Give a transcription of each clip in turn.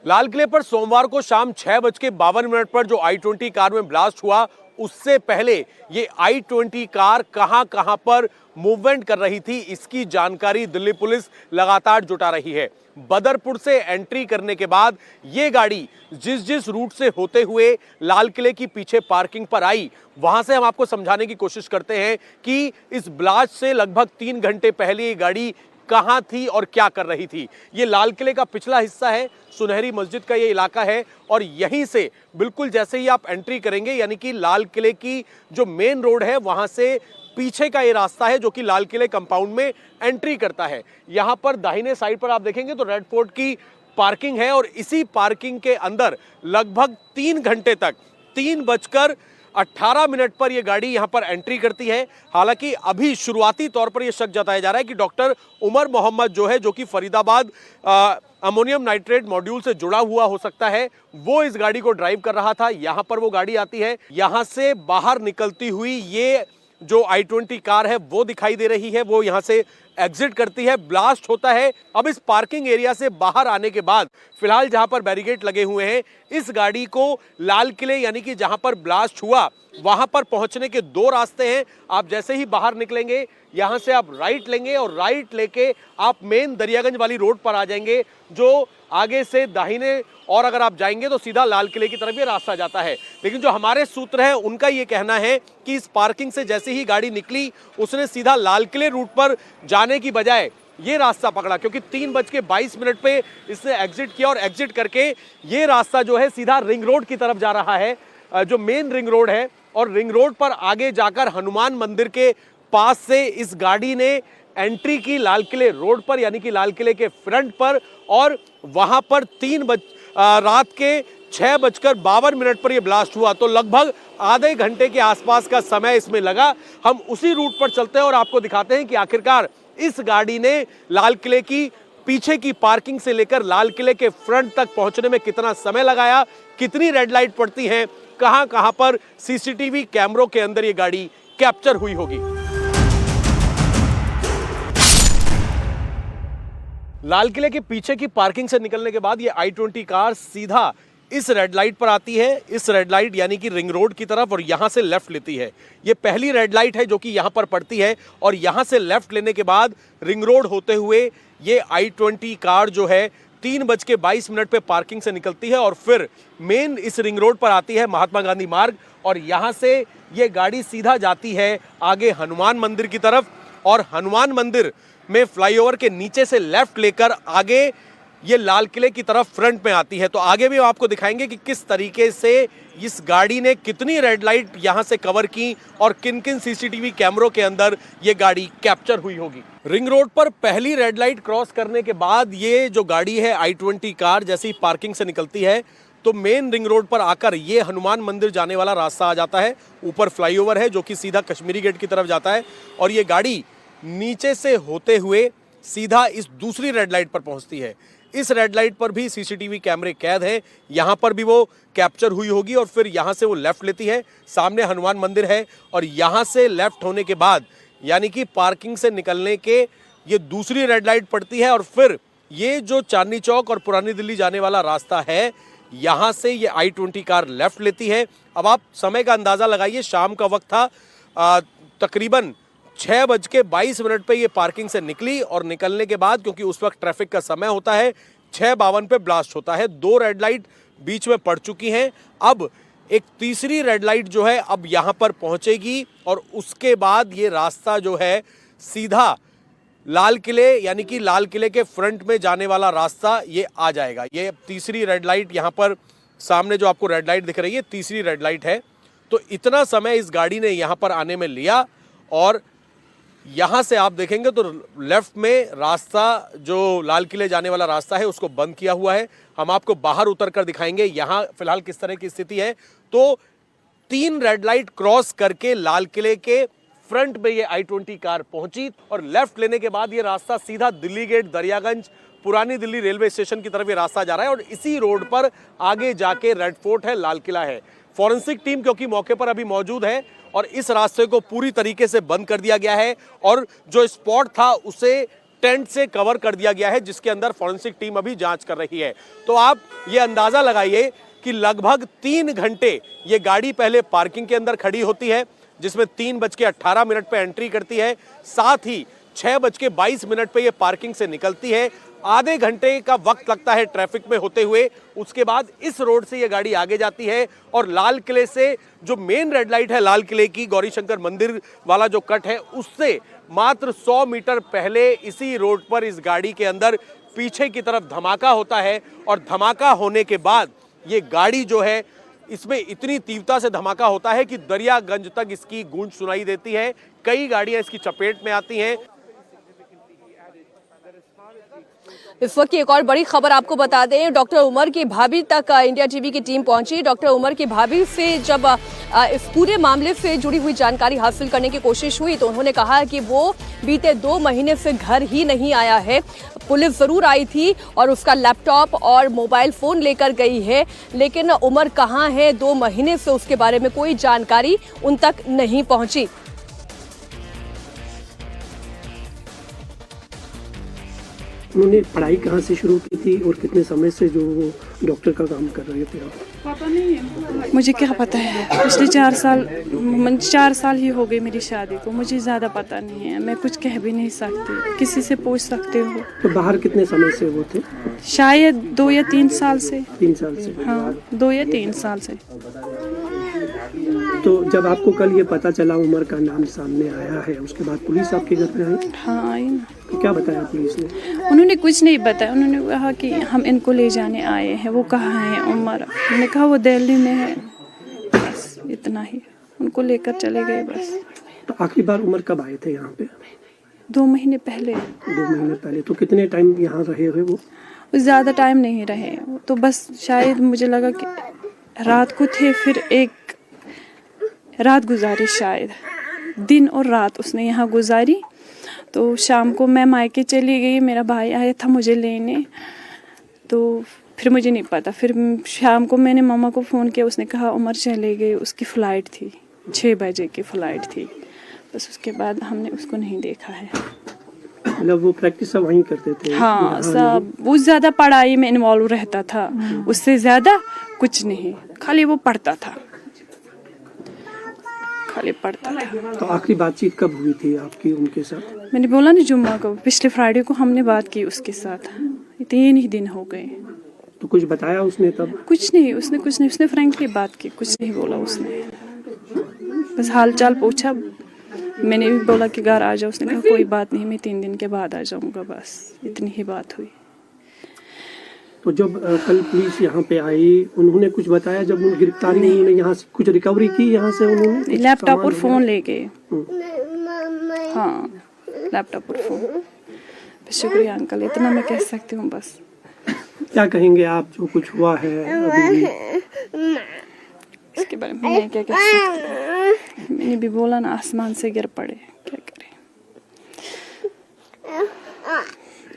लाल किले पर सोमवार को शाम 6:52 पर जो i20 कार में ब्लास्ट हुआ, उससे पहले ये i20 कार कहां पर मूवमेंट कर रही थी, इसकी जानकारी दिल्ली पुलिस लगातार जुटा रही है। बदरपुर से एंट्री करने के बाद ये गाड़ी जिस रूट से होते हुए लाल किले की पीछे पार्किंग पर आई, वहां से हम आपको समझाने की कोशिश करते हैं कि इस ब्लास्ट से लगभग 3 घंटे पहले ये गाड़ी कहां थी और क्या कर रही थी। ये लाल किले का पिछला हिस्सा है, सुनहरी मस्जिद का ये इलाका है और यहीं से बिल्कुल जैसे ही आप एंट्री करेंगे, यानी कि लाल किले की जो मेन रोड है वहां से पीछे का ये रास्ता है जो कि लाल किले कंपाउंड में एंट्री करता है। यहां पर दाहिने साइड पर आप देखेंगे तो रेड फोर्ट की पार्किंग है और इसी पार्किंग के अंदर लगभग 3 घंटे तक 3:18 पर यह गाड़ी यहां पर एंट्री करती है। हालांकि अभी शुरुआती तौर पर यह शक जताया जा रहा है कि डॉक्टर उमर मोहम्मद जो कि फरीदाबाद अमोनियम नाइट्रेट मॉड्यूल से जुड़ा हुआ हो सकता है, वो इस गाड़ी को ड्राइव कर रहा था। यहां पर वो गाड़ी आती है, यहां से बाहर निकलती हुई ये जो i20 कार है वो दिखाई दे रही है, वो यहां से एग्जिट करती है, ब्लास्ट होता है। अब इस पार्किंग एरिया से बाहर आने के बाद फिलहाल जहां पर बैरिकेड लगे हुए हैं, इस गाड़ी को लाल किले यानी कि जहां पर ब्लास्ट हुआ वहां पर पहुंचने के 2 रास्ते हैं। आप जैसे ही बाहर निकलेंगे यहां से आप राइट लेंगे और राइट लेके आप मेन दरियागंज वाली रोड पर आ जाएंगे, जो आगे से दाहिने और अगर आप जाएंगे तो सीधा लाल किले की तरफ ये रास्ता जाता है। लेकिन जो हमारे सूत्र है उनका ये कहना है कि इस पार्किंग से जैसे ही गाड़ी निकली उसने सीधा लाल किले रूट पर जाने की बजाय ये रास्ता पकड़ा, क्योंकि 3:22 पे इसने एग्जिट किया और एग्जिट करके ये रास्ता जो है सीधा रिंग रोड की तरफ जा रहा है, जो मेन रिंग रोड है। और रिंग रोड पर आगे जाकर हनुमान मंदिर के पास से इस गाड़ी ने एंट्री की लाल किले रोड पर, यानी कि लाल किले के फ्रंट पर, और वहां पर रात के 6:52 पर यह ब्लास्ट हुआ। तो लगभग आधे घंटे के आसपास का समय इसमें लगा। हम उसी रूट पर चलते हैं और आपको दिखाते हैं कि आखिरकार इस गाड़ी ने लाल किले की पीछे की पार्किंग से लेकर लाल किले के फ्रंट तक पहुंचने में कितना समय लगाया, कितनी रेड लाइट पड़ती हैं, कहां पर सीसीटीवी कैमरों के अंदर यह गाड़ी कैप्चर हुई होगी। लाल किले के पीछे की पार्किंग से निकलने के बाद ये i20 कार सीधा इस रेड लाइट पर आती है, इस रेड लाइट यानी कि रिंग रोड की तरफ, और यहां से लेफ्ट लेती है। ये पहली रेड लाइट है जो कि यहां पर पड़ती है और यहां से लेफ्ट लेने के बाद रिंग रोड होते हुए ये i20 कार जो है 3:22 पे पार्किंग से निकलती है और फिर मेन इस रिंग रोड पर आती है, महात्मा गांधी मार्ग, और यहां से ये गाड़ी सीधा जाती है आगे हनुमान मंदिर की तरफ और हनुमान मंदिर में फ्लाईओवर के नीचे से लेफ्ट लेकर आगे ये लाल किले की तरफ फ्रंट में आती है। तो आगे भी आपको दिखाएंगे कि किस तरीके से इस गाड़ी ने कितनी रेड लाइट यहां से कवर की और किन किन सीसीटीवी कैमरों के अंदर ये गाड़ी कैप्चर हुई होगी। रिंग रोड पर पहली रेड लाइट क्रॉस करने के बाद ये जो गाड़ी है i20 कार जैसे ही पार्किंग से निकलती है तो मेन रिंग रोड पर आकर ये हनुमान मंदिर जाने वाला रास्ता आ जाता है। ऊपर फ्लाईओवर है जो कि सीधा कश्मीरी गेट की तरफ जाता है और ये गाड़ी नीचे से होते हुए सीधा इस दूसरी रेड लाइट पर पहुंचती है। इस रेड लाइट पर भी सीसीटीवी कैमरे कैद हैं, यहां पर भी वो कैप्चर हुई होगी और फिर यहां से वो लेफ्ट लेती है, सामने हनुमान मंदिर है और यहां से लेफ्ट होने के बाद यानी कि पार्किंग से निकलने के ये दूसरी रेड लाइट पड़ती है और फिर ये जो चांदनी चौक और पुरानी दिल्ली जाने वाला रास्ता है, यहां से ये i20 कार लेफ्ट लेती है। अब आप समय का अंदाजा लगाइए, शाम का वक्त था, तकरीबन 6:22 पे ये पार्किंग से निकली और निकलने के बाद क्योंकि उस वक्त ट्रैफिक का समय होता है, 6:52 पे ब्लास्ट होता है। 2 रेड लाइट बीच में पड़ चुकी हैं। अब एक तीसरी रेड लाइट जो है अब यहां पर पहुंचेगी और उसके बाद ये रास्ता जो है सीधा लाल किले यानी कि लाल किले के फ्रंट में जाने वाला रास्ता ये आ जाएगा। ये तीसरी रेड लाइट यहां पर सामने जो आपको रेड लाइट दिख रही है, तीसरी रेड लाइट है। तो इतना समय इस गाड़ी ने यहां पर आने में लिया और यहां से आप देखेंगे तो लेफ्ट में रास्ता जो लाल किले जाने वाला रास्ता है उसको बंद किया हुआ है। हम आपको बाहर उतर कर दिखाएंगे यहां फिलहाल किस तरह की स्थिति है। तो 3 रेड लाइट क्रॉस करके लाल किले के फ्रंट में ये i20 कार पहुंची और लेफ्ट लेने के बाद ये रास्ता सीधा दिल्ली गेट, दरियागंज, पुरानी दिल्ली रेलवे स्टेशन की तरफ ये रास्ता जा रहा है और इसी रोड पर आगे जाके रेड फोर्ट है, लाल किला है। फॉरेंसिक टीम क्योंकि मौके पर अभी मौजूद है और इस रास्ते को पूरी तरीके से बंद कर दिया गया है और जो स्पॉट था उसे टेंट से कवर कर दिया गया है, जिसके अंदर फॉरेंसिक टीम अभी जांच कर रही है। तो आप ये अंदाजा लगाइए कि लगभग 3 घंटे ये गाड़ी पहले पार्किंग के अंदर खड़ी होती है, जिसमें 3:18 पे एंट्री करती है, साथ ही 6:22 पे ये पार्किंग से निकलती है। आधे घंटे का वक्त लगता है ट्रैफिक में होते हुए। उसके बाद इस रोड से ये गाड़ी आगे जाती है और लाल किले से जो मेन रेड लाइट है लाल किले की, गौरी शंकर मंदिर वाला जो कट है, उससे मात्र 100 मीटर पहले इसी रोड पर इस गाड़ी के अंदर पीछे की तरफ धमाका होता है। और धमाका होने के बाद ये गाड़ी जो है, इसमें इतनी तीव्रता से धमाका होता है कि दरियागंज तक इसकी गूंज सुनाई देती है। कई गाड़ियां इसकी चपेट में आती हैं। इस वक्त की एक और बड़ी खबर आपको बता दें, डॉक्टर उमर की भाभी तक इंडिया टीवी की टीम पहुंची। डॉक्टर उमर की भाभी से जब इस पूरे मामले से जुड़ी हुई जानकारी हासिल करने की कोशिश हुई तो उन्होंने कहा कि वो बीते 2 महीने से घर ही नहीं आया है। पुलिस जरूर आई थी और उसका लैपटॉप और मोबाइल फोन लेकर गई है, लेकिन उमर कहाँ है 2 महीने से उसके बारे में कोई जानकारी उन तक नहीं पहुंची। उन्होंने पढ़ाई कहाँ से शुरू की थी और कितने समय से जो वो डॉक्टर का काम कर रहे थे आप? पता नहीं है, मुझे क्या पता है। पिछले 4 साल ही हो गए मेरी शादी को, मुझे ज़्यादा पता नहीं है। मैं कुछ कह भी नहीं सकती, किसी से पूछ सकते हो। तो बाहर कितने समय से वो थे? शायद 2 या 3 साल से। 3 साल से? हाँ, 2 या 3 साल से। तो जब आपको कल ये पता चला उमर का नाम सामने आया है, उसके बाद पुलिस आपके घर पे आई? हाँ, आई ना। तो क्या बताया पुलिस ने? उन्होंने कुछ नहीं बताया। उन्होंने कहा कि हम इनको ले जाने आए हैं। वो कहाँ है उमर? मैंने कहा वो दिल्ली में है, बस इतना ही। उनको लेकर चले गए बस। तो आखिरी बार उमर कब आए थे यहाँ पे? 2 महीने पहले। 2 महीने पहले। तो कितने टाइम यहाँ रहे हुए वो? ज़्यादा टाइम नहीं रहे, तो बस शायद मुझे लगा कि रात को थे, फिर एक रात गुजारी, शायद दिन और रात उसने यहाँ गुजारी। तो शाम को मैं मायके चली गई, मेरा भाई आया था मुझे लेने, तो फिर मुझे नहीं पता। फिर शाम को मैंने मामा को फ़ोन किया, उसने कहा उमर चले गए, उसकी फ़्लाइट थी, 6 बजे की फ़्लाइट थी। बस उसके बाद हमने उसको नहीं देखा है। मतलब वो प्रैक्टिस सब वहीं करते थे? हाँ, सब। वो ज़्यादा पढ़ाई में इन्वॉल्व रहता था, उससे ज़्यादा कुछ नहीं, खाली वो पढ़ता था, खाली पढ़ता था। तो आखिरी बातचीत कब हुई थी आपकी उनके साथ? मैंने बोला ना, जुम्मा को, पिछले फ्राइडे को हमने बात की उसके साथ। 3 ही दिन हो गए। तो कुछ बताया उसने तब? कुछ नहीं, उसने फ्रैंकली बात की, कुछ नहीं बोला उसने। बस हाल चाल पूछा। मैंने भी बोला कि घर आ जाओ, उसने कहा कोई बात नहीं, मैं 3 दिन के बाद आ जाऊंगा, बस इतनी ही बात हुई। तो जब कल पुलिस यहाँ पे आई, उन्होंने कुछ बताया? जब उन गिरफ्तारी उन्होंने यहाँ से कुछ रिकवरी की, यहाँ से उन्होंने लैपटॉप और फोन ले गए। हाँ, लैपटॉप और फोन। शुक्रिया अंकल, इतना मैं कह सकती हूँ बस। क्या कहेंगे आप जो कुछ हुआ है अभी? इसके बारे में मैं क्या कह सकती हूँ? मैंने भी बोला ना, आसमान से गिर पड़े, क्या करें।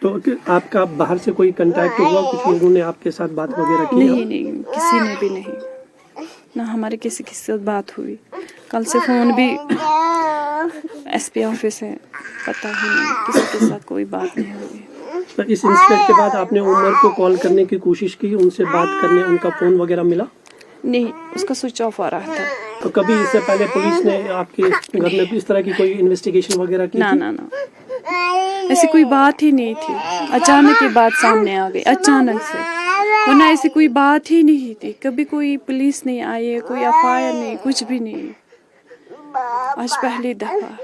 तो आपका बाहर से कोई कांटेक्ट हुआ? कुछ लोगों ने आपके साथ बात वगैरह की? नहीं, किसी ने भी नहीं, ना हमारे किसी के साथ बात हुई। कल से फोन भी एसपी ऑफिस है, पता ही नहीं, किसी के साथ कोई बात नहीं हुई। तो इस इंसिडेंट के बाद आपने उमर को कॉल करने की कोशिश की, उनसे बात करने, उनका फोन वगैरह मिला? नहीं, उसका स्विच ऑफ आ रहा था। तो कभी इससे पहले पुलिस ने आपके घर में इस तरह की कोई इन्वेस्टिगेशन वगैरह की? ना, ऐसी कोई बात ही नहीं थी। अचानक ये बात सामने आ गई, अचानक से, वरना ऐसी कोई बात ही नहीं थी। कभी कोई पुलिस नहीं आई है, कोई एफआईआर नहीं, कुछ भी नहीं। आज पहली दफा।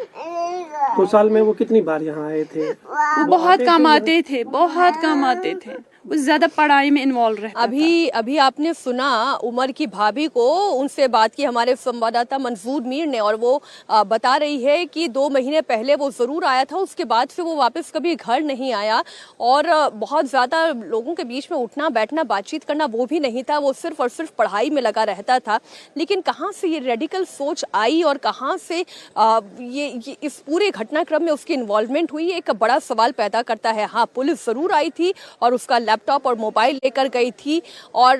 2 साल में वो कितनी बार यहाँ आए थे? वो बहुत कम आते थे, बहुत कम आते थे। वो ज्यादा पढ़ाई में इन्वॉल्व रहता था। अभी आपने सुना उमर की भाभी को, उनसे बात की हमारे संवाददाता मंजूर मीर ने, और वो बता रही है कि 2 महीने पहले वो जरूर आया था, उसके बाद से वो वापस कभी घर नहीं आया, और बहुत ज्यादा लोगों के बीच में उठना बैठना बातचीत करना वो भी नहीं था। वो सिर्फ और सिर्फ पढ़ाई में लगा रहता था। लेकिन कहाँ से ये रेडिकल सोच आई और कहाँ से ये इस पूरे घटनाक्रम में उसकी इन्वॉल्वमेंट हुई, एक बड़ा सवाल पैदा करता है। हाँ, पुलिस जरूर आई थी और उसका लैपटॉप और मोबाइल लेकर गई थी और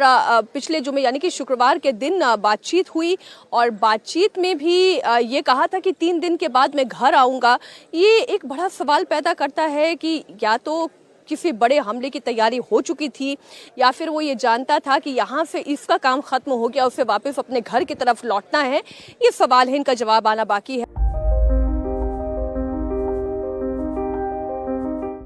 पिछले जुमे यानी कि शुक्रवार के दिन बातचीत हुई और बातचीत में भी ये कहा था कि 3 दिन के बाद मैं घर आऊंगा। ये एक बड़ा सवाल पैदा करता है कि या तो किसी बड़े हमले की तैयारी हो चुकी थी या फिर वो ये जानता था कि यहाँ से इसका काम खत्म हो गया, उसे वापस अपने घर की तरफ लौटना है। ये सवाल है, इनका जवाब आना बाकी है।